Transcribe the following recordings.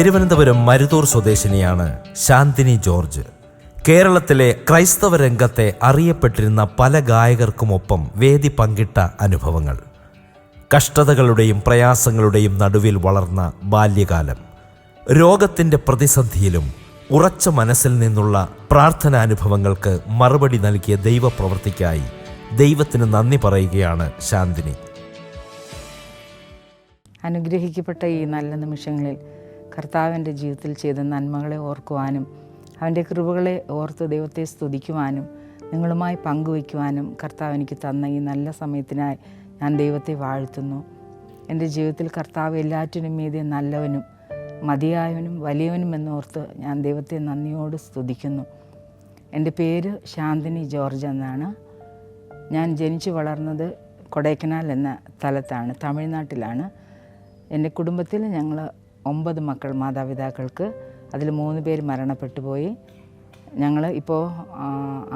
Thiruvananthapuram Maruthur സ്വദേശിനിയാണ് Shanthini George. കേരളത്തിലെ ക്രൈസ്തവ രംഗത്തെ അറിയപ്പെട്ടിരുന്ന പല ഗായകർക്കുമൊപ്പം വേദി പങ്കിട്ട അനുഭവങ്ങൾ. കഷ്ടതകളുടെയും പ്രയാസങ്ങളുടെയും നടുവിൽ വളർന്ന ബാല്യകാലം. രോഗത്തിൻ്റെ പ്രതിസന്ധിയിലും ഉറച്ച മനസ്സിൽ നിന്നുള്ള പ്രാർത്ഥനാനുഭവങ്ങൾക്ക് മറുപടി നൽകിയ ദൈവപ്രവൃത്തിക്കായി ദൈവത്തിന് നന്ദി പറയുകയാണ് ശാന്തിനി. അനുഗ്രഹിക്കപ്പെട്ട ഈ നല്ല നിമിഷങ്ങളിൽ കർത്താവിൻ്റെ ജീവിതത്തിൽ ചെയ്ത നന്മകളെ ഓർക്കുവാനും അവൻ്റെ കൃപകളെ ഓർത്ത് ദൈവത്തെ സ്തുതിക്കുവാനും നിങ്ങളുമായി പങ്കുവയ്ക്കുവാനും കർത്താവ് എനിക്ക് തന്ന ഈ നല്ല സമയത്തിനായി ഞാൻ ദൈവത്തെ വാഴ്ത്തുന്നു. എൻ്റെ ജീവിതത്തിൽ കർത്താവ് എല്ലാറ്റിനും മീതെ നല്ലവനും മതിയായവനും വലിയവനും എന്നോർത്ത് ഞാൻ ദൈവത്തെ നന്ദിയോട് സ്തുതിക്കുന്നു. എൻ്റെ പേര് ശാന്തിനി ജോർജ് എന്നാണ്. ഞാൻ ജനിച്ചു വളർന്നത് കൊടൈക്കനാൽ എന്ന സ്ഥലത്താണ്, തമിഴ്നാട്ടിലാണ്. എൻ്റെ കുടുംബത്തിൽ ഞങ്ങൾ 9 മക്കൾ മാതാപിതാക്കൾക്ക്. അതിൽ 3 പേര് മരണപ്പെട്ടു പോയി. ഞങ്ങൾ ഇപ്പോൾ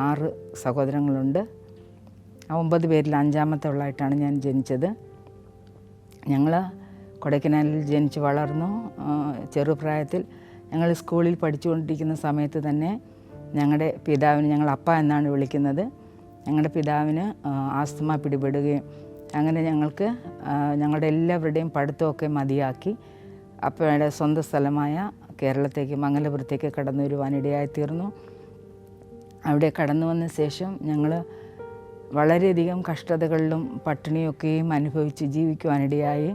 6 സഹോദരങ്ങളുണ്ട്. ആ 9 പേരിൽ 5ാമത്തെ ഉള്ളായിട്ടാണ് ഞാൻ ജനിച്ചത്. ഞങ്ങൾ കൊടൈക്കനാലിൽ ജനിച്ച് വളർന്നു. ചെറുപ്രായത്തിൽ ഞങ്ങൾ സ്കൂളിൽ പഠിച്ചുകൊണ്ടിരിക്കുന്ന സമയത്ത് തന്നെ ഞങ്ങളുടെ പിതാവിന്, ഞങ്ങൾ അപ്പ എന്നാണ് വിളിക്കുന്നത്, ഞങ്ങളുടെ പിതാവിന് ആസ്തമ പിടിപെടുകയും അങ്ങനെ ഞങ്ങൾക്ക് ഞങ്ങളുടെ എല്ലാവരുടെയും പഠിത്തമൊക്കെ മതിയാക്കി അപ്പയുടെ സ്വന്തം സ്ഥലമായ കേരളത്തേക്ക് മംഗലപുരത്തേക്ക് കടന്നു വരുവാനിടയായിത്തീർന്നു. അവിടെ കടന്നു വന്ന ശേഷം ഞങ്ങൾ വളരെയധികം കഷ്ടതകളിലും പട്ടിണിയൊക്കെയും അനുഭവിച്ച് ജീവിക്കുവാനിടയായി.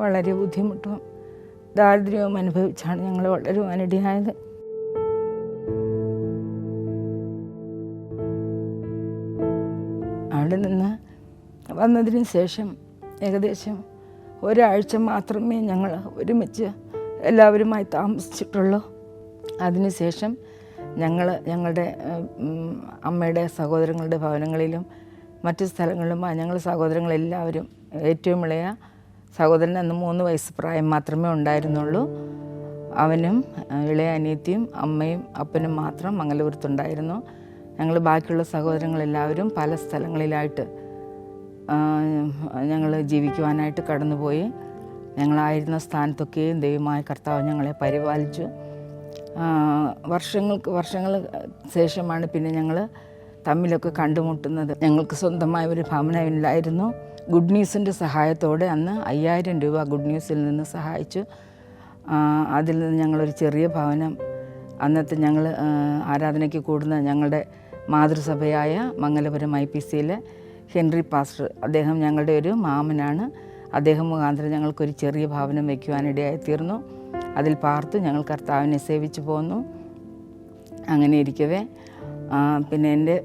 വളരെ ബുദ്ധിമുട്ടും ദാരിദ്ര്യവും അനുഭവിച്ചാണ് ഞങ്ങൾ വളരുവാനിടയായത്. അവിടെ നിന്ന് വന്നതിന് ശേഷം ഏകദേശം ഒരാഴ്ച മാത്രമേ ഞങ്ങൾ ഒരുമിച്ച് എല്ലാവരുമായി താമസിച്ചിട്ടുള്ളൂ. അതിനുശേഷം ഞങ്ങളുടെ അമ്മയുടെ സഹോദരങ്ങളുടെ ഭവനങ്ങളിലും മറ്റു സ്ഥലങ്ങളിലുമായി ഞങ്ങൾ സഹോദരങ്ങളെല്ലാവരും, ഏറ്റവും ഇളയ സഹോദരൻ അന്ന് 3 വയസ്സ് പ്രായം മാത്രമേ ഉണ്ടായിരുന്നുള്ളൂ. അവനും ഇളയ അനിയത്തിയും അമ്മയും അപ്പനും മാത്രം മംഗലപുരത്തുണ്ടായിരുന്നു. ഞങ്ങൾ ബാക്കിയുള്ള സഹോദരങ്ങളെല്ലാവരും പല സ്ഥലങ്ങളിലായിട്ട് ഞങ്ങൾ ജീവിക്കുവാനായിട്ട് കടന്നുപോയി. ഞങ്ങളായിരുന്ന സ്ഥാനത്തൊക്കെയും ദൈവമായ കർത്താവ് ഞങ്ങളെ പരിപാലിച്ചു. വർഷങ്ങൾ ശേഷമാണ് പിന്നെ ഞങ്ങൾ തമ്മിലൊക്കെ കണ്ടുമുട്ടുന്നത്. ഞങ്ങൾക്ക് സ്വന്തമായ ഒരു ഭവനമില്ലായിരുന്നു. ഗുഡ് ന്യൂസിൻ്റെ സഹായത്തോടെ അന്ന് 5000 രൂപ ഗുഡ് ന്യൂസിൽ നിന്ന് സഹായിച്ചു. അതിൽ നിന്ന് ഞങ്ങളൊരു ചെറിയ ഭവനം, അന്നത്തെ ഞങ്ങൾ ആരാധനയ്ക്ക് കൂടുന്ന ഞങ്ങളുടെ മാതൃസഭയായ മംഗലപുരം IPCയിലെ ഹെൻറി പാസ്റ്റർ, അദ്ദേഹം ഞങ്ങളുടെ ഒരു മാമനാണ്. അദ്ദേഹം മുഖാന്തരം ഞങ്ങൾക്കൊരു ചെറിയ ഭവനം വയ്ക്കുവാനിടയായിത്തീർന്നു. അതിൽ പാർത്ത് ഞങ്ങൾ കർത്താവിനെ സേവിച്ചു പോന്നു. അങ്ങനെ ഇരിക്കവേ പിന്നെ എൻ്റെ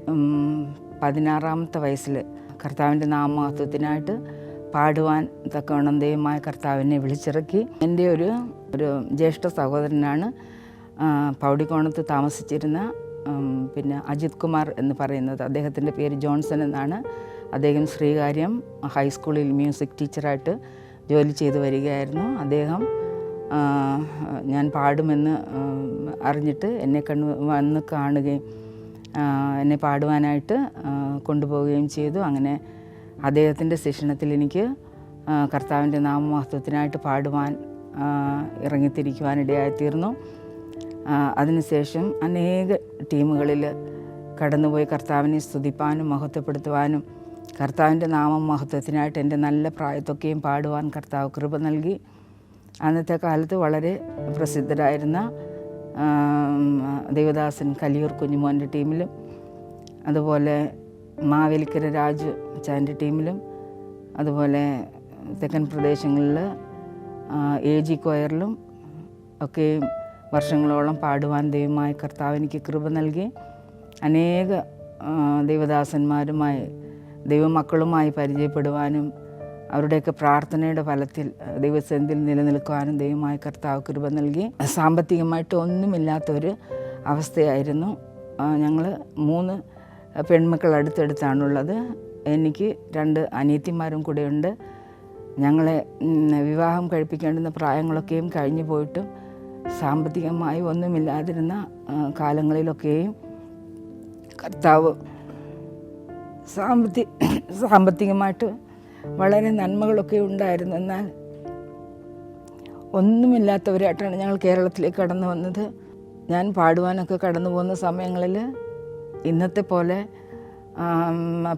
16ാമത്തെ വയസ്സിൽ കർത്താവിൻ്റെ നാമമഹത്വത്തിനായിട്ട് പാടുവാൻ തക്കവണ്ണം ദൈവമായ കർത്താവിനെ വിളിച്ചിറക്കി. എൻ്റെ ഒരു ജ്യേഷ്ഠ സഹോദരനാണ് പൗടിക്കോണത്ത് താമസിച്ചിരുന്ന പിന്നെ അജിത് കുമാർ എന്ന് പറയുന്നത്. അദ്ദേഹത്തിൻ്റെ പേര് ജോൺസൺ എന്നാണ്. അദ്ദേഹം ശ്രീകാര്യം ഹൈസ്കൂളിൽ മ്യൂസിക് ടീച്ചറായിട്ട് ജോലി ചെയ്തു വരികയായിരുന്നു. അദ്ദേഹം ഞാൻ പാടുമെന്ന് അറിഞ്ഞിട്ട് എന്നെ വന്ന് കാണുകയും എന്നെ പാടുവാനായിട്ട് കൊണ്ടുപോവുകയും ചെയ്തു. അങ്ങനെ അദ്ദേഹത്തിൻ്റെ ശിക്ഷണത്തിൽ എനിക്ക് കർത്താവിൻ്റെ നാമമഹത്വത്തിനായിട്ട് പാടുവാൻ ഇറങ്ങിത്തിരിക്കുവാനിടയായിത്തീർന്നു. അതിനുശേഷം അനേക ടീമുകളിൽ കടന്നുപോയി കർത്താവിനെ സ്തുതിപ്പാനും മഹത്വപ്പെടുത്തുവാനും കർത്താവിൻ്റെ നാമം മഹത്വത്തിനായിട്ട് എൻ്റെ നല്ല പ്രായത്തൊക്കെയും പാടുവാൻ കർത്താവ് കൃപ നൽകി. അന്നത്തെ കാലത്ത് വളരെ പ്രസിദ്ധരായിരുന്ന ദേവദാസൻ കലിയൂർ കുഞ്ഞുമോൻ്റെ ടീമിലും അതുപോലെ മാവേലിക്കര രാജു അച്ചാൻ്റെ ടീമിലും അതുപോലെ തെക്കൻ പ്രദേശങ്ങളിൽ AG കൊയറിലും ഒക്കെ വർഷങ്ങളോളം പാടുവാൻ ദൈവമായ കർത്താവ് എനിക്ക് കൃപ നൽകി. അനേക ദൈവദാസന്മാരുമായി ദൈവമക്കളുമായി പരിചയപ്പെടുവാനും അവരുടെയൊക്കെ പ്രാർത്ഥനയുടെ ഫലത്തിൽ ദൈവസന്നിധിയിൽ നിലനിൽക്കുവാനും ദൈവമായ കർത്താവ് കൃപ നൽകി. സാമ്പത്തികമായിട്ട് ഒന്നുമില്ലാത്തൊരു അവസ്ഥയായിരുന്നു. ഞങ്ങൾ 3 പെൺമക്കൾ അടുത്തടുത്താണുള്ളത്. എനിക്ക് 2 അനിയത്തിമാരും കൂടെയുണ്ട്. ഞങ്ങളെ വിവാഹം കഴിപ്പിക്കേണ്ടുന്ന പ്രായങ്ങളൊക്കെയും കഴിഞ്ഞു പോയിട്ടും സാമ്പത്തികമായി ഒന്നുമില്ലാതിരുന്ന കാലങ്ങളിലൊക്കെയും കർത്താവ് സാമ്പത്തികമായിട്ട് വളരെ നന്മകളൊക്കെ ഉണ്ടായിരുന്നു. എന്നാൽ ഒന്നുമില്ലാത്തവരായിട്ടാണ് ഞങ്ങൾ കേരളത്തിലേക്ക് കടന്നു വന്നത്. ഞാൻ പാടുവാനൊക്കെ കടന്നു പോകുന്ന സമയങ്ങളിൽ ഇന്നത്തെ പോലെ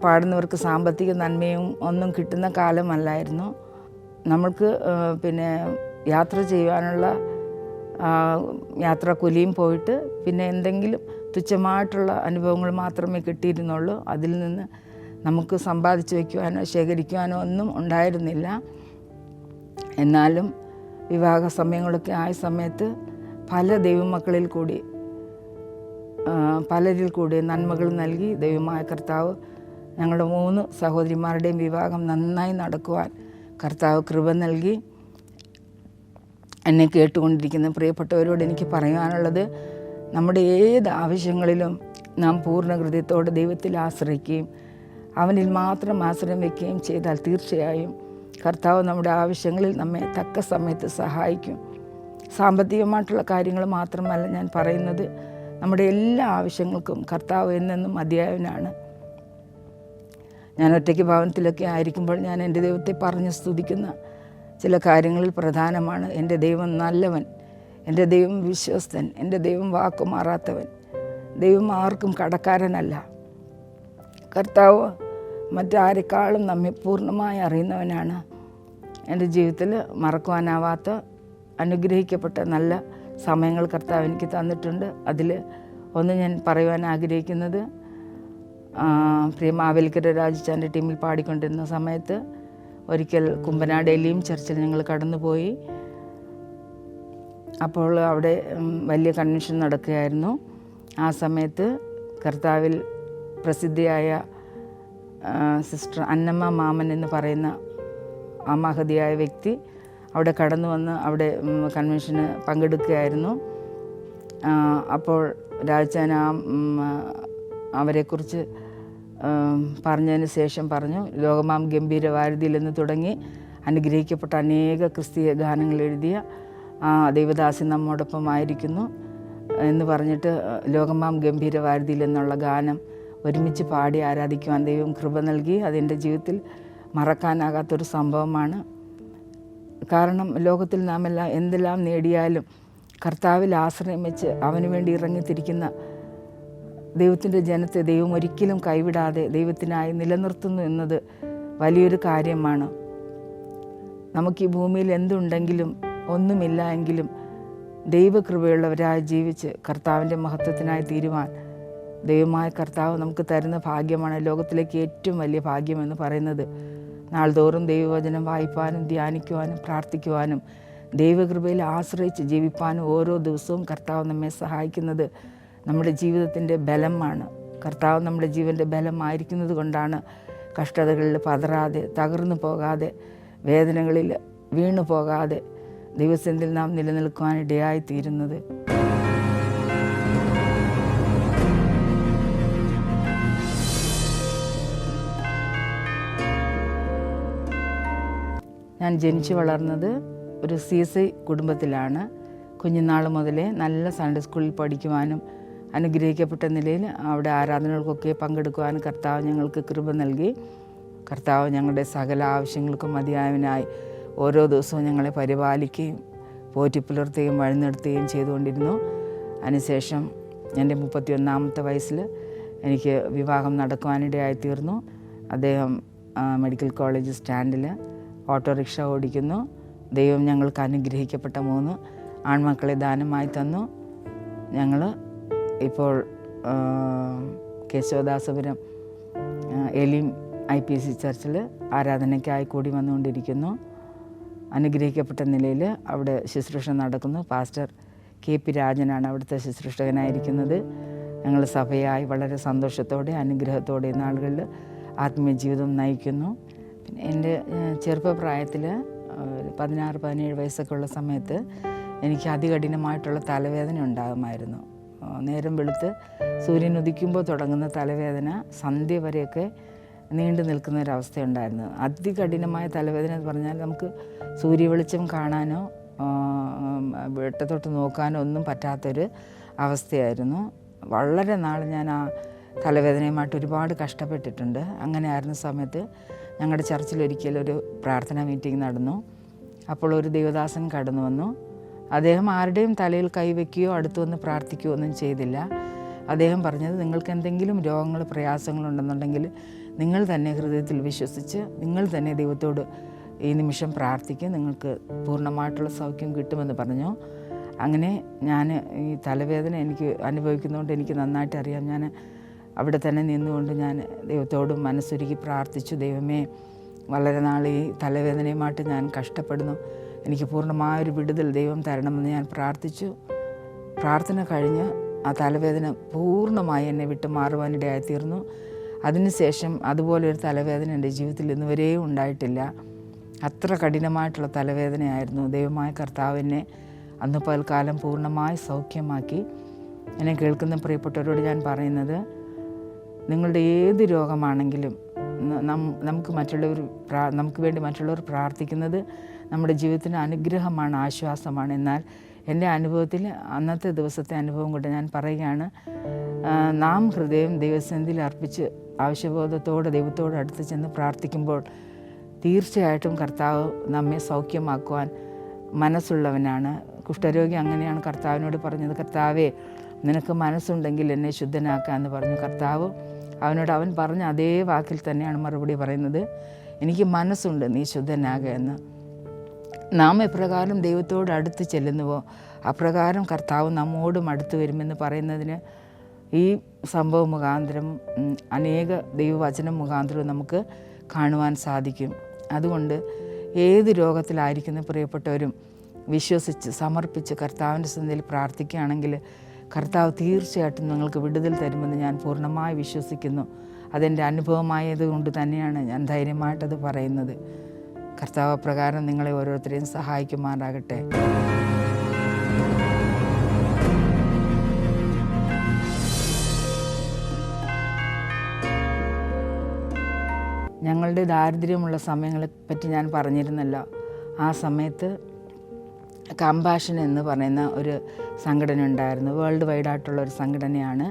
പാടുന്നവർക്ക് സാമ്പത്തിക നന്മയും ഒന്നും കിട്ടുന്ന കാലമല്ലായിരുന്നു. നമ്മൾക്ക് പിന്നെ യാത്ര ചെയ്യുവാനുള്ള യാത്രാക്കൂലിയും പോയിട്ട് പിന്നെ എന്തെങ്കിലും തുച്ഛമായിട്ടുള്ള അനുഭവങ്ങൾ മാത്രമേ കിട്ടിയിരുന്നുള്ളൂ. അതിൽ നിന്ന് നമുക്ക് സമ്പാദിച്ചു വയ്ക്കുവാനോ ശേഖരിക്കുവാനോ ഒന്നും ഉണ്ടായിരുന്നില്ല. എന്നാലും വിവാഹ സമയങ്ങളൊക്കെ ആയ സമയത്ത് പല ദൈവമക്കളിൽ കൂടി പലരിൽ കൂടി നന്മകൾ നൽകി ദൈവമായ കർത്താവ് ഞങ്ങളുടെ 3 സഹോദരിമാരുടെയും വിവാഹം നന്നായി നടക്കുവാൻ കർത്താവ് കൃപ നൽകി. എന്നെ കേട്ടുകൊണ്ടിരിക്കുന്ന പ്രിയപ്പെട്ടവരോട് എനിക്ക് പറയാനുള്ളത്, നമ്മുടെ ഏത് ആവശ്യങ്ങളിലും നാം പൂർണ്ണ ഹൃദയത്തോടെ ദൈവത്തിൽ ആശ്രയിക്കുകയും അവനിൽ മാത്രം ആശ്രയം വയ്ക്കുകയും ചെയ്താൽ തീർച്ചയായും കർത്താവ് നമ്മുടെ ആവശ്യങ്ങളിൽ നമ്മെ തക്ക സമയത്ത് സഹായിക്കും. സാമ്പത്തികമായിട്ടുള്ള കാര്യങ്ങൾ മാത്രമല്ല ഞാൻ പറയുന്നത്, നമ്മുടെ എല്ലാ ആവശ്യങ്ങൾക്കും കർത്താവ് എന്നെന്നും മതിയായവനാണ്. ഞാൻ ഒറ്റയ്ക്ക് ഭവനത്തിലൊക്കെ ആയിരിക്കുമ്പോൾ ഞാൻ എൻ്റെ ദൈവത്തെ പറഞ്ഞ് സ്തുതിക്കുന്ന ചില കാര്യങ്ങളിൽ പ്രധാനമാണ്, എൻ്റെ ദൈവം നല്ലവൻ, എൻ്റെ ദൈവം വിശ്വസ്തൻ, എൻ്റെ ദൈവം വാക്കുമാറാത്തവൻ, ദൈവം ആർക്കും കടക്കാരനല്ല. കർത്താവ് മറ്റാരെക്കാളും നമ്മെ പൂർണ്ണമായി അറിയുന്നവനാണ്. എൻ്റെ ജീവിതത്തിൽ മറക്കുവാനാവാത്ത അനുഗ്രഹിക്കപ്പെട്ട നല്ല സമയങ്ങൾ കർത്താവ് എനിക്ക് തന്നിട്ടുണ്ട്. അതിൽ ഒന്ന് ഞാൻ പറയുവാൻ ആഗ്രഹിക്കുന്നത്, പ്രിയ മാവേലിക്കര രാജിച്ചാൻ്റെ ടീമിൽ പാടിക്കൊണ്ടിരുന്ന സമയത്ത് ഒരിക്കൽ കുമ്പനാട് എലിയും ചർച്ചിൽ ഞങ്ങൾ കടന്നുപോയി. അപ്പോൾ അവിടെ വലിയ കൺവെൻഷൻ നടക്കുകയായിരുന്നു. ആ സമയത്ത് കർത്താവിൽ പ്രസിദ്ധിയായ സിസ്റ്റർ അന്നമ്മ മാമൻ എന്ന് പറയുന്ന ആ മഹതിയായ വ്യക്തി അവിടെ കടന്നു വന്ന് അവിടെ കൺവെൻഷന് പങ്കെടുക്കുകയായിരുന്നു. അപ്പോൾ രാജാൻ അവരെക്കുറിച്ച് പറഞ്ഞതിന് ശേഷം പറഞ്ഞു, ലോകമാം ഗംഭീര വാരിധിയിൽ നിന്ന് തുടങ്ങി അനുഗ്രഹിക്കപ്പെട്ട അനേക ക്രിസ്തീയ ഗാനങ്ങൾ എഴുതിയ ദൈവദാസൻ നമ്മോടൊപ്പം ആയിരിക്കുന്നു എന്ന് പറഞ്ഞിട്ട് ലോകമാം ഗംഭീര വാരിധിയിൽ എന്നുള്ള ഗാനം ഒരുമിച്ച് പാടി ആരാധിക്കുവാൻ ദൈവം കൃപ നൽകി. അതെൻ്റെ ജീവിതത്തിൽ മറക്കാനാകാത്തൊരു സംഭവമാണ്. കാരണം ലോകത്തിൽ നാം എന്തെല്ലാം നേടിയാലും കർത്താവിൽ ആശ്രയം വെച്ച് അവന് വേണ്ടി ഇറങ്ങിത്തിരിക്കുന്ന ദൈവത്തിൻ്റെ ജനത്തെ ദൈവം ഒരിക്കലും കൈവിടാതെ ദൈവത്തിനായി നിലനിർത്തുന്നു എന്നത് വലിയൊരു കാര്യമാണ്. നമുക്ക് ഈ ഭൂമിയിൽ എന്തുണ്ടെങ്കിലും ഒന്നുമില്ല എങ്കിലും ദൈവകൃപയുള്ളവരായി ജീവിച്ച് കർത്താവിൻ്റെ മഹത്വത്തിനായി തീരുവാൻ ദൈവമായ കർത്താവ് നമുക്ക് തരുന്ന ഭാഗ്യമാണ് ലോകത്തിലേക്ക് ഏറ്റവും വലിയ ഭാഗ്യമെന്ന് പറയുന്നത്. നാൾതോറും ദൈവവചനം വായിപ്പാനും ധ്യാനിക്കുവാനും പ്രാർത്ഥിക്കുവാനും ദൈവകൃപയിൽ ആശ്രയിച്ച് ജീവിപ്പാനും ഓരോ ദിവസവും കർത്താവ് നമ്മെ സഹായിക്കുന്നത് നമ്മുടെ ജീവിതത്തിൻ്റെ ബലമാണ്. കർത്താവ് നമ്മുടെ ജീവൻ്റെ ബലമായിരിക്കുന്നത് കൊണ്ടാണ് കഷ്ടതകളിൽ പതറാതെ തകർന്നു പോകാതെ വേദനകളിൽ വീണു പോകാതെ ദൈവസന്നിധിയിൽ നാം നിലനിൽക്കുവാനിടയായിത്തീരുന്നത്. ഞാൻ ജനിച്ചു വളർന്നത് ഒരു CSI കുടുംബത്തിലാണ്. കുഞ്ഞുനാൾ മുതലേ നല്ല സൺഡേ സ്കൂളിൽ പഠിക്കുവാനും അനുഗ്രഹിക്കപ്പെട്ട നിലയിൽ അവിടെ ആരാധനകൾക്കൊക്കെ പങ്കെടുക്കുവാനും കർത്താവ് ഞങ്ങൾക്ക് കൃപ നൽകി. കർത്താവ് ഞങ്ങളുടെ സകല ആവശ്യങ്ങൾക്കും മതിയായവനായി ഓരോ ദിവസവും ഞങ്ങളെ പരിപാലിക്കുകയും പോറ്റിപ്പുലർത്തുകയും വഴിനിർത്തുകയും ചെയ്തുകൊണ്ടിരുന്നു. അതിനുശേഷം എൻ്റെ 31-ാമത്തെ വയസ്സിൽ എനിക്ക് വിവാഹം നടക്കുവാനിടയായിത്തീർന്നു. അദ്ദേഹം മെഡിക്കൽ കോളേജ് സ്റ്റാൻഡിൽ ഓട്ടോറിക്ഷ ഓടിക്കുന്നു. ദൈവം ഞങ്ങൾക്ക് അനുഗ്രഹിക്കപ്പെട്ട 3 ആൺമക്കളെ ദാനമായി തന്നു. ഞങ്ങൾ ഇപ്പോൾ കേശവദാസപുരം എലിം IPC ചർച്ചിൽ ആരാധനയ്ക്കായി കൂടി വന്നുകൊണ്ടിരിക്കുന്നു. അനുഗ്രഹിക്കപ്പെട്ട നിലയിൽ അവിടെ ശുശ്രൂഷ നടക്കുന്നു. പാസ്റ്റർ KP രാജനാണ് അവിടുത്തെ ശുശ്രൂഷകനായിരിക്കുന്നത്. ഞങ്ങൾ സഭയായി വളരെ സന്തോഷത്തോടെ അനുഗ്രഹത്തോടെ നാളുകളിൽ ആത്മീയ ജീവിതം നയിക്കുന്നു. പിന്നെ എൻ്റെ ചെറുപ്പപ്രായത്തിൽ 16-17 വയസ്സൊക്കെ ഉള്ള സമയത്ത് എനിക്ക് അതികഠിനമായിട്ടുള്ള തലവേദന ഉണ്ടാകുമായിരുന്നു. നേരം വെളുത്ത് സൂര്യൻ ഉദിക്കുമ്പോൾ തുടങ്ങുന്ന തലവേദന സന്ധ്യ വരെയൊക്കെ നീണ്ടു നിൽക്കുന്ന ഒരവസ്ഥയുണ്ടായിരുന്നു. അതികഠിനമായ തലവേദന എന്ന് പറഞ്ഞാൽ നമുക്ക് സൂര്യവെളിച്ചം കാണാനോ വെട്ടത്തോട്ട് നോക്കാനോ ഒന്നും പറ്റാത്തൊരു അവസ്ഥയായിരുന്നു. വളരെ നാൾ ഞാൻ ആ തലവേദനയുമായിട്ട് ഒരുപാട് കഷ്ടപ്പെട്ടിട്ടുണ്ട്. അങ്ങനെ ആയിരുന്ന സമയത്ത് ഞങ്ങളുടെ ചർച്ചിൽ ഒരിക്കലൊരു പ്രാർത്ഥനാ മീറ്റിംഗ് നടന്നു. അപ്പോൾ ഒരു ദൈവദാസൻ കടന്നു വന്നു. അദ്ദേഹം ആരുടെയും തലയിൽ കൈവയ്ക്കുകയോ അടുത്തു വന്ന് പ്രാർത്ഥിക്കുകയോ ഒന്നും ചെയ്തില്ല. അദ്ദേഹം പറഞ്ഞത്, നിങ്ങൾക്ക് എന്തെങ്കിലും രോഗങ്ങൾ പ്രയാസങ്ങളുണ്ടെന്നുണ്ടെങ്കിൽ നിങ്ങൾ തന്നെ ഹൃദയത്തിൽ വിശ്വസിച്ച് നിങ്ങൾ തന്നെ ദൈവത്തോട് ഈ നിമിഷം പ്രാർത്ഥിക്കുക, നിങ്ങൾക്ക് പൂർണ്ണമായിട്ടുള്ള സൗഖ്യം കിട്ടുമെന്ന് പറഞ്ഞു. അങ്ങനെ ഞാൻ ഈ തലവേദന എനിക്ക് അനുഭവിക്കുന്നതുകൊണ്ട് എനിക്ക് നന്നായിട്ട് അറിയാം. ഞാൻ അവിടെ തന്നെ നിന്നുകൊണ്ട് ഞാൻ ദൈവത്തോട് മനസ്സൊരുക്കി പ്രാർത്ഥിച്ചു. ദൈവമേ, വളരെ നാൾ ഈ തലവേദനയുമായിട്ട് ഞാൻ കഷ്ടപ്പെടുന്നു, എനിക്ക് പൂർണ്ണമായൊരു വിടുതൽ ദൈവം തരണമെന്ന് ഞാൻ പ്രാർത്ഥിച്ചു. പ്രാർത്ഥന കഴിഞ്ഞ് ആ തലവേദന പൂർണ്ണമായി എന്നെ വിട്ട് മാറുവാനിടയായിത്തീർന്നു. അതിനുശേഷം അതുപോലൊരു തലവേദന എൻ്റെ ജീവിതത്തിൽ ഇന്നുവരെയും ഉണ്ടായിട്ടില്ല. അത്ര കഠിനമായിട്ടുള്ള തലവേദനയായിരുന്നു. ദൈവമായ കർത്താവ് എന്നെ അന്ന് പൽക്കാലം പൂർണ്ണമായി സൗഖ്യമാക്കി. എന്നെ കേൾക്കുന്ന പ്രിയപ്പെട്ടവരോട് ഞാൻ പറയുന്നത്, നിങ്ങളുടെ ഏത് രോഗമാണെങ്കിലും നമുക്ക് വേണ്ടി മറ്റുള്ളവർ പ്രാർത്ഥിക്കുന്നത് നമ്മുടെ ജീവിതത്തിന് അനുഗ്രഹമാണ്, ആശ്വാസമാണ്. എന്നാൽ എൻ്റെ അനുഭവത്തിൽ, അന്നത്തെ ദിവസത്തെ അനുഭവം കൊണ്ട് ഞാൻ പറയുകയാണ്, നാം ഹൃദയം ദൈവസന്നിധിയിൽ അർപ്പിച്ച് ആവശ്യബോധത്തോടെ ദൈവത്തോട് അടുത്ത് ചെന്ന് പ്രാർത്ഥിക്കുമ്പോൾ തീർച്ചയായിട്ടും കർത്താവ് നമ്മെ സൗഖ്യമാക്കുവാൻ മനസ്സുള്ളവനാണ്. കുഷ്ഠരോഗി അങ്ങനെയാണ് കർത്താവിനോട് പറഞ്ഞത്, കർത്താവേ, നിനക്ക് മനസ്സുണ്ടെങ്കിൽ എന്നെ ശുദ്ധനാക്കാമെന്ന് പറഞ്ഞു. കർത്താവ് അവൻ പറഞ്ഞ അതേ വാക്കിൽ തന്നെയാണ് മറുപടി പറയുന്നത്, എനിക്ക് മനസ്സുണ്ട്, നീ ശുദ്ധനാകുക എന്ന്. നാം എപ്രകാരം ദൈവത്തോട് അടുത്ത് ചെല്ലുന്നുവോ അപ്രകാരം കർത്താവ് നമ്മോടും അടുത്ത് വരുമെന്ന് പറയുന്നതിന് ഈ സംഭവം മുഖാന്തരം അനേക ദൈവവചനം മുഖാന്തരം നമുക്ക് കാണുവാൻ സാധിക്കും. അതുകൊണ്ട് ഏത് രോഗത്തിലായിരിക്കുന്ന പ്രിയപ്പെട്ടവരും വിശ്വസിച്ച് സമർപ്പിച്ച് കർത്താവിൻ്റെ സന്നിധിയിൽ പ്രാർത്ഥിക്കുകയാണെങ്കിൽ കർത്താവ് തീർച്ചയായിട്ടും നിങ്ങൾക്ക് വിടുതൽ തരുമെന്ന് ഞാൻ പൂർണ്ണമായി വിശ്വസിക്കുന്നു. അതെൻ്റെ അനുഭവമായത് കൊണ്ട് തന്നെയാണ് ഞാൻ ധൈര്യമായിട്ടത് പറയുന്നത്. കർത്താവ് പ്രകാരം നിങ്ങളെ ഓരോരുത്തരെയും സഹായിക്കുമാറാകട്ടെ. ഞങ്ങളുടെ ദാരിദ്ര്യമുള്ള സമയങ്ങളെപ്പറ്റി ഞാൻ പറഞ്ഞിരുന്നല്ലോ. ആ സമയത്ത് കമ്പാഷൻ എന്ന് പറയുന്ന ഒരു സംഘടന ഉണ്ടായിരുന്നു. വേൾഡ് വൈഡായിട്ടുള്ള ഒരു സംഘടനയാണ്.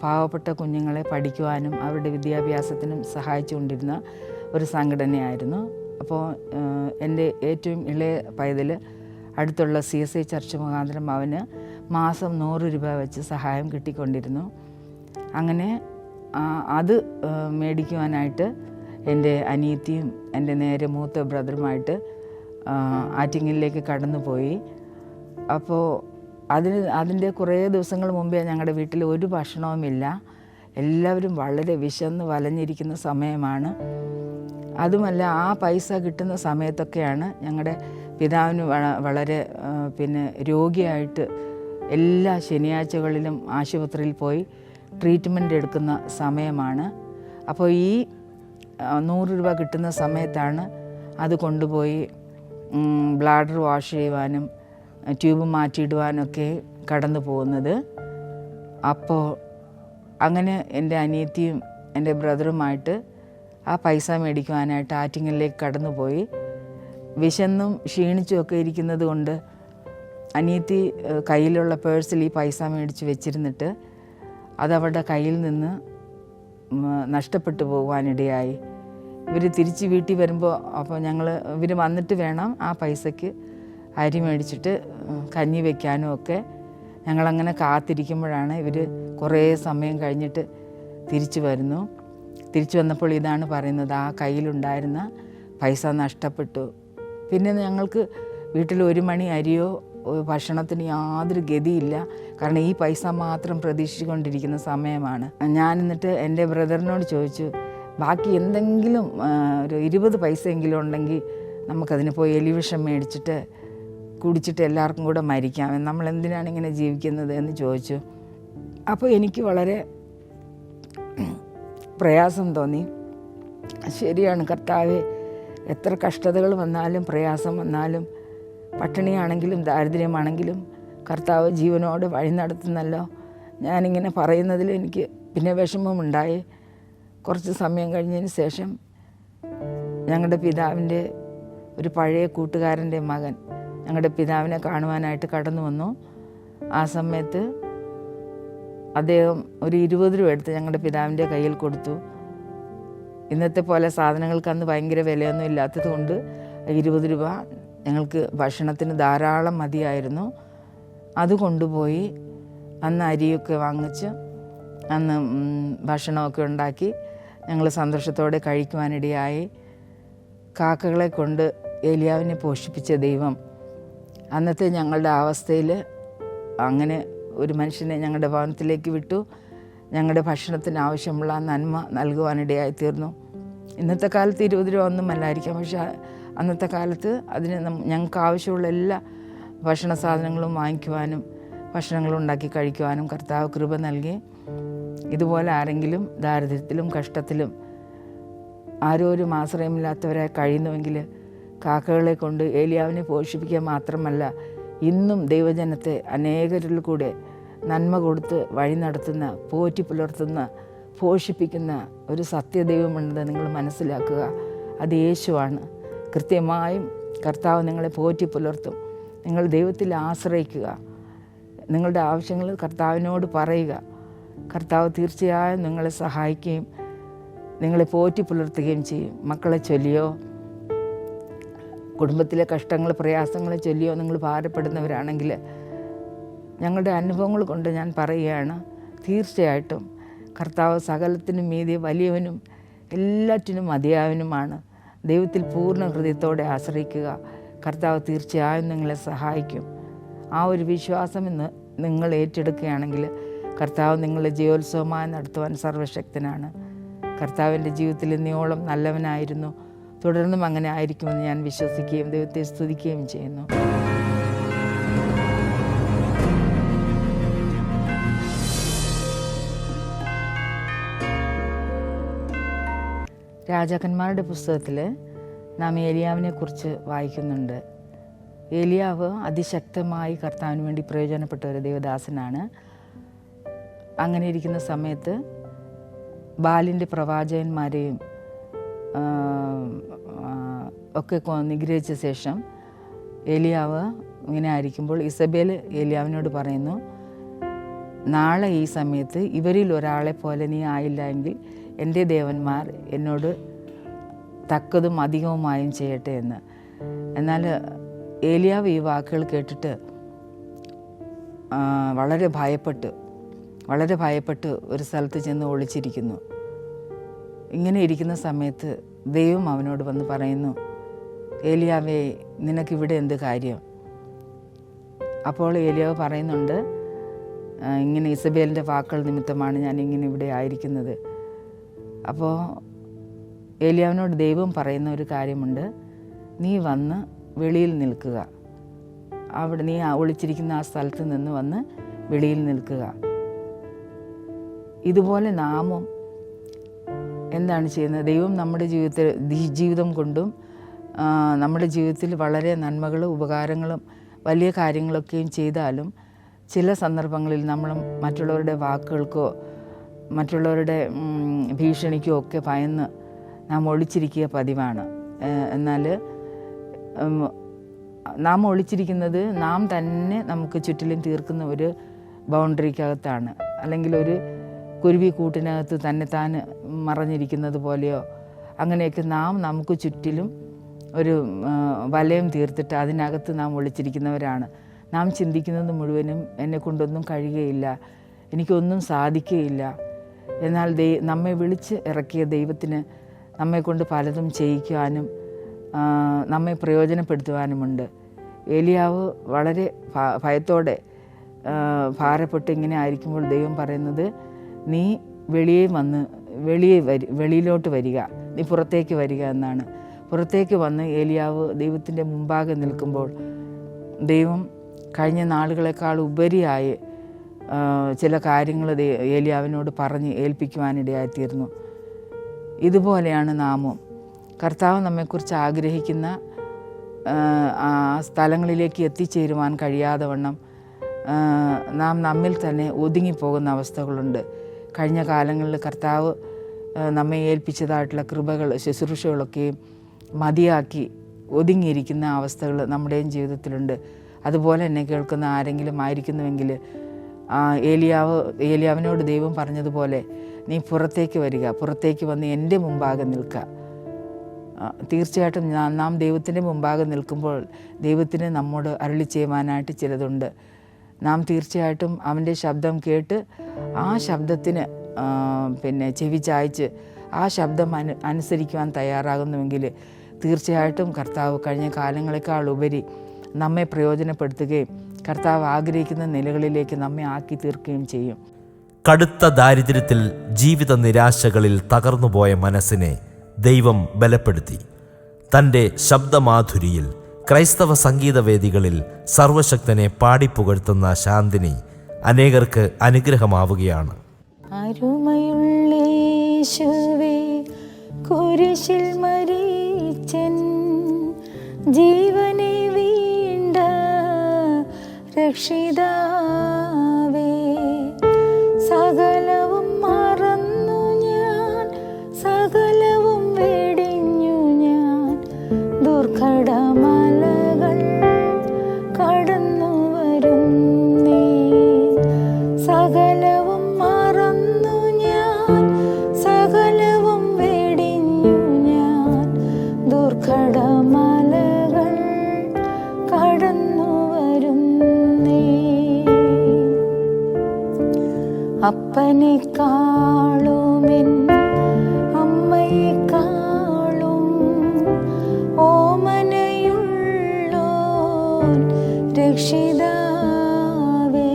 പാവപ്പെട്ട കുഞ്ഞുങ്ങളെ പഠിക്കുവാനും അവരുടെ വിദ്യാഭ്യാസത്തിനും സഹായിച്ചുകൊണ്ടിരുന്ന ഒരു സംഘടനയായിരുന്നു. അപ്പോൾ എൻ്റെ ഏറ്റവും ഇളയ പൈതൽ അടുത്തുള്ള CSI ചർച്ച് മുഖാന്തരം അവന് മാസം 100 രൂപ വെച്ച് സഹായം കിട്ടിക്കൊണ്ടിരുന്നു. അങ്ങനെ അത് മേടിക്കുവാനായിട്ട് എൻ്റെ അനിയത്തിയും എൻ്റെ നേരെ മൂത്ത ബ്രദറുമായിട്ട് ആറ്റിങ്ങലിലേക്ക് കടന്നുപോയി. അപ്പോൾ അതിൻ്റെ കുറേ ദിവസങ്ങൾ മുമ്പേ ഞങ്ങളുടെ വീട്ടിൽ ഒരു ഭക്ഷണവുമില്ല. എല്ലാവരും വളരെ വിശന്ന് വലഞ്ഞിരിക്കുന്ന സമയമാണ്. അതുമല്ല, ആ പൈസ കിട്ടുന്ന സമയത്തൊക്കെയാണ് ഞങ്ങളുടെ പിതാവിന് വളരെ രോഗിയായിട്ട് എല്ലാ ശനിയാഴ്ചകളിലും ആശുപത്രിയിൽ പോയി ട്രീറ്റ്മെൻറ്റ് എടുക്കുന്ന സമയമാണ്. അപ്പോൾ ഈ 100 രൂപ കിട്ടുന്ന സമയത്താണ് അത് കൊണ്ടുപോയി ബ്ലാഡർ വാഷ് ചെയ്യുവാനും ട്യൂബ് മാറ്റിയിടുവാനൊക്കെ കടന്നു പോകുന്നത്. അപ്പോൾ അങ്ങനെ എൻ്റെ അനിയത്തിയും എൻ്റെ ബ്രദറുമായിട്ട് ആ പൈസ മേടിക്കുവാനായിട്ട് ആറ്റിങ്ങലിലേക്ക് കടന്നുപോയി. വിശന്നും ക്ഷീണിച്ചുമൊക്കെ ഇരിക്കുന്നത് കൊണ്ട് അനിയത്തി കയ്യിലുള്ള പേഴ്സിൽ ഈ പൈസ മേടിച്ച് വെച്ചിരുന്നിട്ട് അതവരുടെ കയ്യിൽ നിന്ന് നഷ്ടപ്പെട്ടു പോകുവാനിടയായി. ഇവർ തിരിച്ച് വീട്ടിൽ വരുമ്പോൾ അപ്പോൾ ഇവർ വന്നിട്ട് വേണം ആ പൈസയ്ക്ക് അരി മേടിച്ചിട്ട് കഞ്ഞി വയ്ക്കാനും ഒക്കെ. ഞങ്ങളങ്ങനെ കാത്തിരിക്കുമ്പോഴാണ് ഇവർ കുറേ സമയം കഴിഞ്ഞിട്ട് തിരിച്ചു വരുന്നു. തിരിച്ചു വന്നപ്പോൾ ഇതാണ് പറയുന്നത്, ആ കയ്യിലുണ്ടായിരുന്ന പൈസ നഷ്ടപ്പെട്ടു. പിന്നെ ഞങ്ങൾക്ക് വീട്ടിൽ 1 മണി അരിയോ ഭക്ഷണത്തിന് യാതൊരു ഗതിയില്ല. കാരണം ഈ പൈസ മാത്രം പ്രതീക്ഷിച്ചുകൊണ്ടിരിക്കുന്ന സമയമാണ്. ഞാൻ എന്നിട്ട് എൻ്റെ ബ്രദറിനോട് ചോദിച്ചു, ബാക്കി എന്തെങ്കിലും ഒരു 20 പൈസയെങ്കിലും ഉണ്ടെങ്കിൽ നമുക്കതിന് പോയി എലിവിഷം മേടിച്ചിട്ട് കുടിച്ചിട്ട് എല്ലാവർക്കും കൂടെ മരിക്കാം, നമ്മൾ എന്തിനാണ് ഇങ്ങനെ ജീവിക്കുന്നത് എന്ന് ചോദിച്ചു. അപ്പോൾ എനിക്ക് വളരെ പ്രയാസം തോന്നി. ശരിയാണ് കർത്താവേ, എത്ര കഷ്ടതകൾ വന്നാലും പ്രയാസം വന്നാലും പട്ടിണിയാണെങ്കിലും ദാരിദ്ര്യമാണെങ്കിലും കർത്താവ് ജീവനോട് വഴി നടത്തുന്നല്ലോ. ഞാനിങ്ങനെ പറയുന്നതിൽ എനിക്ക് പിന്നെ വിഷമമുണ്ടായി. കുറച്ച് സമയം കഴിഞ്ഞതിന് ശേഷം ഞങ്ങളുടെ പിതാവിൻ്റെ ഒരു പഴയ കൂട്ടുകാരൻ്റെ മകൻ ഞങ്ങളുടെ പിതാവിനെ കാണുവാനായിട്ട് കടന്നു വന്നു. ആ സമയത്ത് അദ്ദേഹം ഒരു 20 രൂപ എടുത്ത് ഞങ്ങളുടെ പിതാവിൻ്റെ കയ്യിൽ കൊടുത്തു. ഇന്നത്തെ പോലെ സാധനങ്ങൾക്ക് അന്ന് ഭയങ്കര വിലയൊന്നും ഇല്ലാത്തത് കൊണ്ട് 20 രൂപ ഞങ്ങൾക്ക് ഭക്ഷണത്തിന് ധാരാളം മതിയായിരുന്നു. അത് കൊണ്ടുപോയി അന്ന് അരിയൊക്കെ വാങ്ങിച്ച് അന്ന് ഭക്ഷണമൊക്കെ ഉണ്ടാക്കി ഞങ്ങൾ സന്തോഷത്തോടെ കഴിക്കുവാനിടയായി. കാക്കകളെ കൊണ്ട് ഏലിയാവിനെ പോഷിപ്പിച്ച ദൈവം അന്നത്തെ ഞങ്ങളുടെ അവസ്ഥയിൽ അങ്ങനെ ഒരു മനുഷ്യനെ ഞങ്ങളുടെ ഭവനത്തിലേക്ക് വിട്ടു. ഞങ്ങളുടെ ഭക്ഷണത്തിന് ആവശ്യമുള്ള നന്മ നൽകുവാനിടയായി തീർന്നു. ഇന്നത്തെ കാലത്ത് 20 രൂപ ഒന്നും അല്ലായിരിക്കാം, പക്ഷേ അന്നത്തെ കാലത്ത് അതിന് ഞങ്ങൾക്ക് ആവശ്യമുള്ള എല്ലാ ഭക്ഷണ സാധനങ്ങളും വാങ്ങിക്കുവാനും ഭക്ഷണങ്ങൾ ഉണ്ടാക്കി കഴിക്കുവാനും കർത്താവ് കൃപ നൽകി. ഇതുപോലെ ആരെങ്കിലും ദാരിദ്ര്യത്തിലും കഷ്ടത്തിലും ആരോരും ആശ്രയമില്ലാത്തവരായി കഴിയുന്നുവെങ്കിൽ കാക്കകളെ കൊണ്ട് ഏലിയാവിനെ പോഷിപ്പിക്കുക മാത്രമല്ല, ഇന്നും ദൈവജനത്തെ അനേകരിൽ കൂടെ നന്മ കൊടുത്ത് വഴി നടത്തുന്ന, പോറ്റി പുലർത്തുന്ന, പോഷിപ്പിക്കുന്ന ഒരു സത്യദൈവമുണ്ടെന്ന് നിങ്ങൾ മനസ്സിലാക്കുക. അത് യേശുവാണ്. കൃത്യമായും കർത്താവ് നിങ്ങളെ പോറ്റി പുലർത്തും. നിങ്ങൾ ദൈവത്തിൽ ആശ്രയിക്കുക. നിങ്ങളുടെ ആവശ്യങ്ങൾ കർത്താവിനോട് പറയുക. കർത്താവ് തീർച്ചയായും നിങ്ങളെ സഹായിക്കുകയും നിങ്ങളെ പോറ്റി പുലർത്തുകയും ചെയ്യും. മക്കളെ ചൊല്ലിയോ, കുടുംബത്തിലെ കഷ്ടങ്ങൾ പ്രയാസങ്ങളെ ചൊല്ലിയോ നിങ്ങൾ ഭാരപ്പെടുന്നവരാണെങ്കിൽ ഞങ്ങളുടെ അനുഭവങ്ങൾ കൊണ്ട് ഞാൻ പറയുകയാണ്, തീർച്ചയായിട്ടും കർത്താവ് സകലത്തിനും മീതെ വലിയവനും എല്ലാറ്റിനും മതിയായവനുമാണ്. ദൈവത്തിൽ പൂർണ്ണ ഹൃദയത്തോടെ ആശ്രയിക്കുക. കർത്താവ് തീർച്ചയായും നിങ്ങളെ സഹായിക്കും. ആ ഒരു വിശ്വാസം ഇന്ന് നിങ്ങൾ ഏറ്റെടുക്കുകയാണെങ്കിൽ കർത്താവ് നിങ്ങളെ ജയോത്സവമായി നടത്തുവാൻ സർവശക്തനാണ്. കർത്താവിൻ്റെ ജീവിതത്തിൽ ഇന്നയോളം നല്ലവനായിരുന്നു, തുടർന്നും അങ്ങനെ ആയിരിക്കുമെന്ന് ഞാൻ വിശ്വസിക്കുകയും ദൈവത്തെ സ്തുതിക്കുകയും ചെയ്യുന്നു. രാജാക്കന്മാരുടെ പുസ്തകത്തിൽ നാം ഏലിയാവിനെ കുറിച്ച് വായിക്കുന്നുണ്ട്. ഏലിയാവ് അതിശക്തമായി കർത്താവിന് വേണ്ടി പ്രയോജനപ്പെട്ട ഒരു ദൈവദാസനാണ്. അങ്ങനെ ഇരിക്കുന്ന സമയത്ത് ബാലിൻ്റെ പ്രവാചകന്മാരെയും ഒക്കെ നിഗ്രഹിച്ച ശേഷം ഏലിയാവ് ഇങ്ങനെ ആയിരിക്കുമ്പോൾ ഇസബേൽ ഏലിയാവിനോട് പറയുന്നു, നാളെ ഈ സമയത്ത് ഇവരിൽ ഒരാളെ പോലെ നീ ആയില്ല എങ്കിൽ എൻ്റെ ദേവന്മാർ എന്നോട് തക്കതും അധികവുമായും ചെയ്യട്ടെ എന്ന്. എന്നാൽ ഏലിയാവ് ഈ വാക്കുകൾ കേട്ടിട്ട് വളരെ ഭയപ്പെട്ട് ഒരു സ്ഥലത്ത് ചെന്ന് ഒളിച്ചിരിക്കുന്നു. ഇങ്ങനെ ഇരിക്കുന്ന സമയത്ത് ദൈവം അവനോട് വന്ന് പറയുന്നു, ഏലിയാവേ, നിനക്കിവിടെ എന്ത് കാര്യം? അപ്പോൾ ഏലിയാവ് പറയുന്നുണ്ട്, ഇങ്ങനെ ഇസബേലിൻ്റെ വാക്കുകൾ നിമിത്തമാണ് ഞാൻ ഇങ്ങനെ ഇവിടെ ആയിരിക്കുന്നത്. അപ്പോൾ ഏലിയാവിനോട് ദൈവം പറയുന്ന ഒരു കാര്യമുണ്ട്, നീ വന്ന് വെളിയിൽ നിൽക്കുക. അവിടെ നീ ഒളിച്ചിരിക്കുന്ന ആ സ്ഥലത്ത് നിന്ന് വന്ന് വെളിയിൽ നിൽക്കുക. ഇതുപോലെ നാമും എന്താണ് ചെയ്യുന്നത്? ദൈവം നമ്മുടെ ജീവിതം കൊണ്ടും നമ്മുടെ ജീവിതത്തിൽ വളരെ നന്മകളും ഉപകാരങ്ങളും വലിയ കാര്യങ്ങളൊക്കെയും ചെയ്താലും ചില സന്ദർഭങ്ങളിൽ നമ്മൾ മറ്റുള്ളവരുടെ വാക്കുകൾക്കോ മറ്റുള്ളവരുടെ ഭീഷണിക്കോ ഒക്കെ ഭയന്ന് നാം ഒളിച്ചിരിക്കുക പതിവാണ്. എന്നാൽ നാം ഒളിച്ചിരിക്കുന്നത് നാം തന്നെ നമുക്ക് ചുറ്റിലും തീർക്കുന്ന ഒരു ബൗണ്ടറിക്കകത്താണ്, അല്ലെങ്കിൽ ഒരു കുരുവി കൂട്ടിനകത്ത് തന്നെത്താൻ മറഞ്ഞിരിക്കുന്നത് പോലെയോ അങ്ങനെയൊക്കെ നാം നമുക്ക് ചുറ്റിലും ഒരു വലയം തീർത്തിട്ട് അതിനകത്ത് നാം ഒളിച്ചിരിക്കുന്നവരാണ്. നാം ചിന്തിക്കുന്നത് മുഴുവനും എന്നെക്കൊണ്ടൊന്നും കഴിയുകയില്ല, എനിക്കൊന്നും സാധിക്കുകയില്ല. എന്നാൽ നമ്മെ വിളിച്ച് ഇറക്കിയ ദൈവത്തിന് നമ്മെക്കൊണ്ട് പലതും ചെയ്യിക്കുവാനും നമ്മെ പ്രയോജനപ്പെടുത്തുവാനുമുണ്ട്. ഏലിയാവ് വളരെ ഭയത്തോടെ ഭാരപ്പെട്ട് ഇങ്ങനെ ആയിരിക്കുമ്പോൾ ദൈവം പറയുന്നത്, നീ വെളിയിലോട്ട് വരിക, നീ പുറത്തേക്ക് വരിക എന്നാണ്. പുറത്തേക്ക് വന്ന് ഏലിയാവ് ദൈവത്തിൻ്റെ മുമ്പാകെ നിൽക്കുമ്പോൾ ദൈവം കഴിഞ്ഞ നാളുകളെക്കാൾ ഉപരിയായി ചില കാര്യങ്ങൾ ഏലിയാവിനോട് പറഞ്ഞ് ഏൽപ്പിക്കുവാനിടയായിത്തീർന്നു. ഇതുപോലെയാണ് നാമും. കർത്താവ് നമ്മെക്കുറിച്ച് ആഗ്രഹിക്കുന്ന ആ സ്ഥലങ്ങളിലേക്ക് എത്തിച്ചേരുവാൻ കഴിയാതെ വണ്ണം നാം നമ്മിൽ തന്നെ ഒതുങ്ങിപ്പോകുന്ന അവസ്ഥകളുണ്ട്. കഴിഞ്ഞ കാലങ്ങളിൽ കർത്താവ് നമ്മെ ഏൽപ്പിച്ചതായിട്ടുള്ള കൃപകൾ ശുശ്രൂഷകളൊക്കെയും മതിയാക്കി ഒതുങ്ങിയിരിക്കുന്ന അവസ്ഥകൾ നമ്മുടെയും ജീവിതത്തിലുണ്ട്. അതുപോലെ എന്നെ കേൾക്കുന്ന ആരെങ്കിലും ആയിരിക്കുന്നുവെങ്കിൽ ഏലിയാവിനോട് ദൈവം പറഞ്ഞതുപോലെ നീ പുറത്തേക്ക് വരിക, പുറത്തേക്ക് വന്ന് എൻ്റെ മുമ്പാകെ നിൽക്കുക. തീർച്ചയായിട്ടും നാം ദൈവത്തിൻ്റെ മുമ്പാകെ നിൽക്കുമ്പോൾ ദൈവത്തിന് നമ്മോട് അരുളി ചെയ്യുവാനായിട്ട് ചിലതുണ്ട്. നാം തീർച്ചയായിട്ടും അവൻ്റെ ശബ്ദം കേട്ട് ആ ശബ്ദത്തിന് ചെവി ചായ്ച്ച് ആ ശബ്ദം അനുസരിക്കുവാൻ തയ്യാറാകുന്നുവെങ്കിൽ തീർച്ചയായിട്ടും കർത്താവ് കഴിഞ്ഞ കാലങ്ങളെക്കാൾ ഉപരി നമ്മെ പ്രയോജനപ്പെടുത്തുകയും കർത്താവ് ആഗ്രഹിക്കുന്ന നിലകളിലേക്ക് നമ്മെ ആക്കി തീർക്കുകയും ചെയ്യും. കടുത്ത ദാരിദ്ര്യത്തിൽ ജീവിത നിരാശകളിൽ തകർന്നുപോയ മനസ്സിനെ ദൈവം ബലപ്പെടുത്തി. തൻ്റെ ശബ്ദമാധുരിയിൽ ക്രൈസ്തവ സംഗീതവേദികളിൽ സർവശക്തനെ പാടിപ്പുകഴ്ത്തുന്ന ശാന്തിനി അനേകർക്ക് അനുഗ്രഹമാവുകയാണ്. അരുമയുള്ളേശുവേ, കുരിശിൽ മരിച്ചൻ ജീവനെ വീണ്ട രക്ഷിതാവേ, സകലവും മറന്നു ഞാൻ, സകലവും വെടിഞ്ഞു ഞാൻ, ദുർഘടമലകൾ കടന്നു വരുന്നേ. സകലവും മറന്നു ഞാൻ, സകലവും വെടിഞ്ഞു ഞാൻ, ദുർഘടമലകൾ കടന്നു വരുന്നേ. അപ്പനെക്കാളുമെൻ അമ്മയെക്കാളും ഓമനയുള്ളോൻ രക്ഷിതാവേ,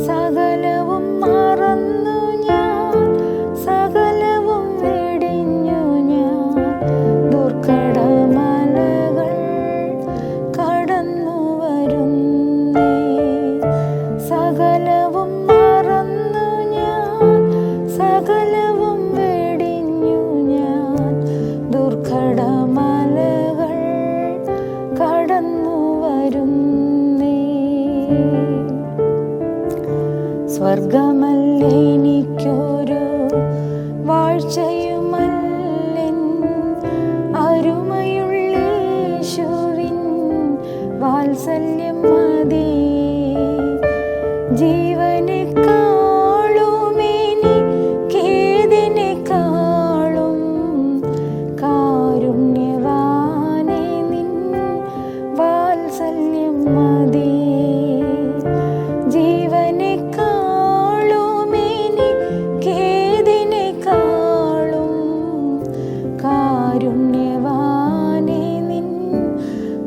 സകലവും മറന്നു ഞാൻ, സകലവും വെടിഞ്ഞു ഞാൻ, ദുർഘടമലകൾ കടന്നു വരുന്നേ. സകലവും മറന്നു ഞാൻ, സകലവും വെടിഞ്ഞു ഞാൻ, ദുർഘടമലകൾ കടന്നു വരുന്നേ. സ്വർഗമല്ലെനിക്കൊരു വാഴ്ചയുമല്ലെൻ അരുമയുള്ളേശുവിൻ വാത്സല്യം മതി. ജീവനെക്കാളുമെനിക്കേതിനെക്കാളും കാരുണ്യവാനേ നിൻ വാത്സല്യം മതി. ജീവനെക്കാളുമെനിക്കേതിനെക്കാളും കാരുണ്യവാനേ നിൻ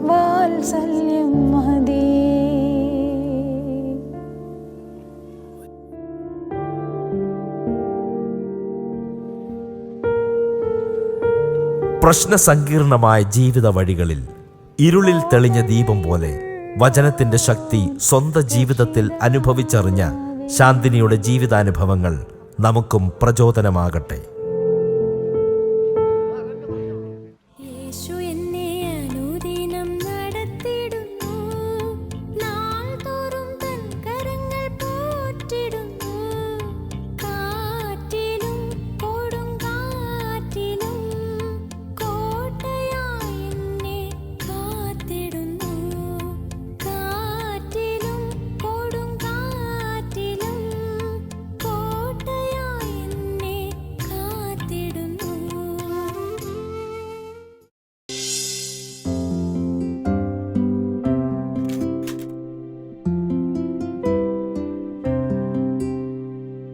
വാത്സല്യം മതി. പ്രശ്നസങ്കീർണമായ ജീവിത വഴികളിൽ ഇരുളിൽ തെളിഞ്ഞ ദീപം പോലെ വചനത്തിൻ്റെ ശക്തി സ്വന്തം ജീവിതത്തിൽ അനുഭവിച്ചറിഞ്ഞ ശാന്തിനിയുടെ ജീവിതാനുഭവങ്ങൾ നമുക്കും പ്രചോദനമാകട്ടെ.